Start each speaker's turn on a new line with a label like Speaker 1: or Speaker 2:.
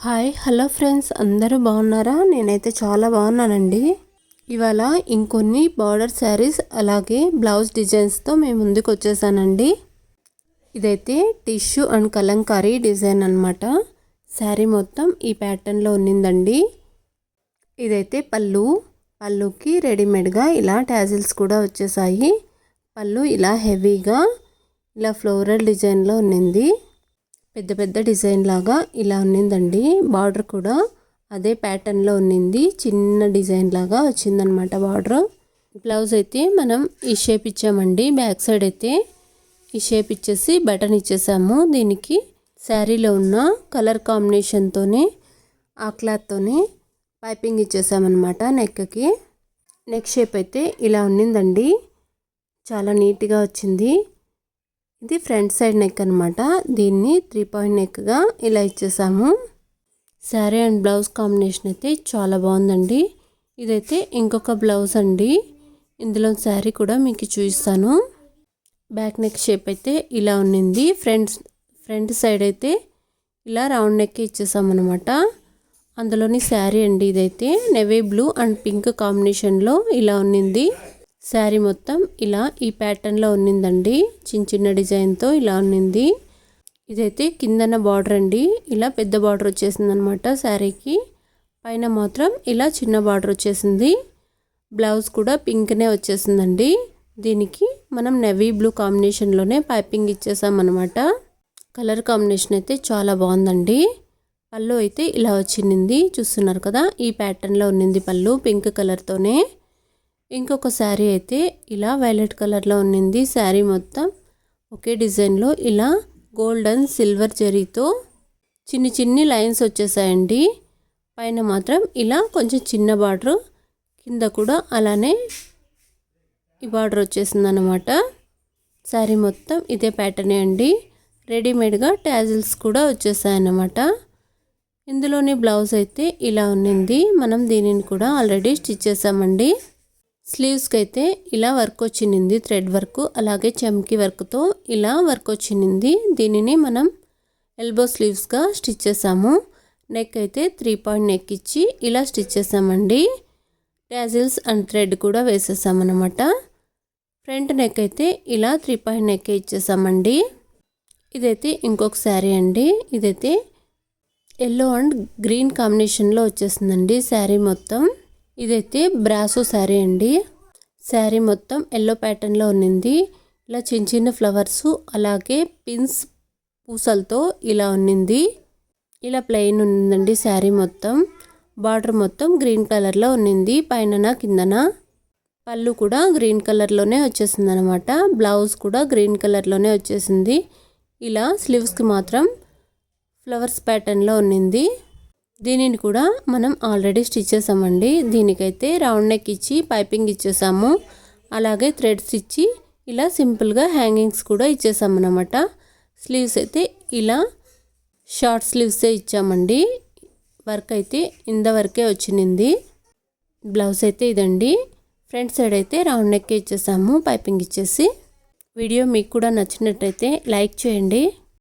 Speaker 1: Hello friends, అందరూ బాగున్నారా? నేనైతే చాలా బాగున్నానండి. ఇవాళ ఇంకొన్ని బార్డర్ శారీస్ అలాగే బ్లౌజ్ డిజైన్స్తో మేము ముందుకు వచ్చేసానండి. ఇదైతే టిష్యూ అండ్ కలంకారీ డిజైన్ అన్నమాట. శారీ మొత్తం ఈ ప్యాటర్న్లో ఉన్నిందండి. ఇదైతే పళ్ళుకి రెడీమేడ్గా ఇలా టాజిల్స్ కూడా వచ్చేసాయి. పళ్ళు ఇలా హెవీగా ఇలా ఫ్లోరల్ డిజైన్లో ఉన్నింది. పెద్ద పెద్ద డిజైన్ లాగా ఇలా ఉన్నిందండి. బార్డర్ కూడా అదే ప్యాటర్న్లో ఉన్నింది. చిన్న డిజైన్ లాగా వచ్చిందనమాట బార్డర్. బ్లౌజ్ అయితే మనం ఈ షేప్ ఇచ్చామండి. బ్యాక్ సైడ్ అయితే ఈ షేప్ ఇచ్చేసి బటన్ ఇచ్చేసాము. దీనికి శారీలో ఉన్న కలర్ కాంబినేషన్తోనే ఆ క్లాత్తోనే పైపింగ్ ఇచ్చేసామన్నమాట. నెక్ షేప్ అయితే ఇలా ఉన్నిందండి. చాలా నీట్గా వచ్చింది. ఇది ఫ్రంట్ సైడ్ నెక్ అనమాట. దీన్ని 3 పాయింట్ నెక్గా ఇలా ఇచ్చేసాము. శారీ అండ్ బ్లౌజ్ కాంబినేషన్ అయితే చాలా బాగుందండి. ఇదైతే ఇంకొక బ్లౌజ్ అండి. ఇందులో శారీ కూడా మీకు చూపిస్తాను. బ్యాక్ నెక్ షేప్ అయితే ఇలా ఉన్నింది. ఫ్రంట్ సైడ్ అయితే ఇలా రౌండ్ నెక్ ఇచ్చేసామన్నమాట. అందులోని శారీ అండి. ఇదైతే నేవీ బ్లూ అండ్ పింక్ కాంబినేషన్లో ఇలా ఉన్నింది. శారీ మొత్తం ఇలా ఈ ప్యాటర్న్లో ఉన్నిందండి. చిన్న డిజైన్తో ఇలా ఉన్నింది. ఇదైతే కిందన బార్డర్ అండి. ఇలా పెద్ద బార్డర్ వచ్చేసింది అనమాట శారీకి. పైన మాత్రం ఇలా చిన్న బార్డర్ వచ్చేసింది. బ్లౌజ్ కూడా పింక్నే వచ్చేసిందండి. దీనికి మనం నేవీ బ్లూ కాంబినేషన్లోనే పైపింగ్ ఇచ్చేసామన్నమాట. కలర్ కాంబినేషన్ అయితే చాలా బాగుందండి. పళ్ళు అయితే ఇలా వచ్చింది. చూస్తున్నారు కదా, ఈ ప్యాటర్న్లో ఉన్నింది పళ్ళు పింక్ కలర్తోనే. ఇంకొక శారీ అయితే ఇలా వైలెట్ కలర్లో ఉన్నింది. శారీ మొత్తం ఒకే డిజైన్లో ఇలా గోల్డ్ అండ్ సిల్వర్ జరీతో చిన్ని లైన్స్ వచ్చేసాయండి. పైన మాత్రం ఇలా కొంచెం చిన్న బార్డర్, కింద కూడా అలానే ఈ బార్డర్ వచ్చేసిందనమాట. శారీ మొత్తం ఇదే ప్యాటర్నే అండి. రెడీమేడ్గా టాజిల్స్ కూడా వచ్చేసాయన్నమాట. ఇందులోని బ్లౌజ్ అయితే ఇలా ఉన్నింది. మనం దీనిని కూడా ఆల్రెడీ స్టిచ్ చేసామండి. స్లీవ్స్కి అయితే ఇలా వర్క్ వచ్చింది. థ్రెడ్ వర్క్ అలాగే చమ్కీ వర్క్తో ఇలా వర్క్ వచ్చింది. దీనిని మనం ఎల్బో స్లీవ్స్గా స్టిచ్ చేసాము. నెక్ అయితే 3 పాయింట్ నెక్ ఇచ్చి ఇలా స్టిచ్ చేసామండి. టాజిల్స్ అండ్ థ్రెడ్ కూడా వేసేసామన్నమాట. ఫ్రంట్ నెక్ అయితే ఇలా 3 పాయింట్ నెక్ ఇచ్చేసామండి. ఇదైతే ఇంకొక శారీ అండి. ఇదైతే ఎల్లో అండ్ గ్రీన్ కాంబినేషన్లో వచ్చేసిందండి శారీ మొత్తం. ఇదైతే బ్రాసో శారీ అండి. శారీ మొత్తం ఎల్లో ప్యాటర్న్లో ఉన్నింది. ఇలా చిన్న ఫ్లవర్స్ అలాగే పిన్స్ పూసలతో ఇలా ఉన్నింది. ఇలా ప్లెయిన్ ఉన్నిందండి శారీ మొత్తం. బార్డర్ మొత్తం గ్రీన్ కలర్లో ఉన్నింది. పైన కిందన పళ్ళు కూడా గ్రీన్ కలర్లోనే వచ్చేసింది అనమాట. బ్లౌజ్ కూడా గ్రీన్ కలర్లోనే వచ్చేసింది. ఇలా స్లీవ్స్కి మాత్రం ఫ్లవర్స్ ప్యాటర్న్లో ఉన్నింది. దీనిని కూడా మనం ఆల్రెడీ స్టిచ్ చేసామండి. దీనికైతే రౌండ్ నెక్ ఇచ్చి పైపింగ్ ఇచ్చేసాము. అలాగే థ్రెడ్స్ ఇచ్చి ఇలా సింపుల్గా హ్యాంగింగ్స్ కూడా ఇచ్చేసామన్నమాట. స్లీవ్స్ అయితే ఇలా షార్ట్ స్లీవ్సే ఇచ్చామండి. వర్క్ అయితే ఇంతవరకే వచ్చింది. బ్లౌజ్ అయితే ఇదండి. ఫ్రంట్ సైడ్ అయితే రౌండ్ నెక్ ఇచ్చేసాము పైపింగ్ ఇచ్చేసి. వీడియో మీకు కూడా నచ్చినట్టయితే లైక్ చేయండి.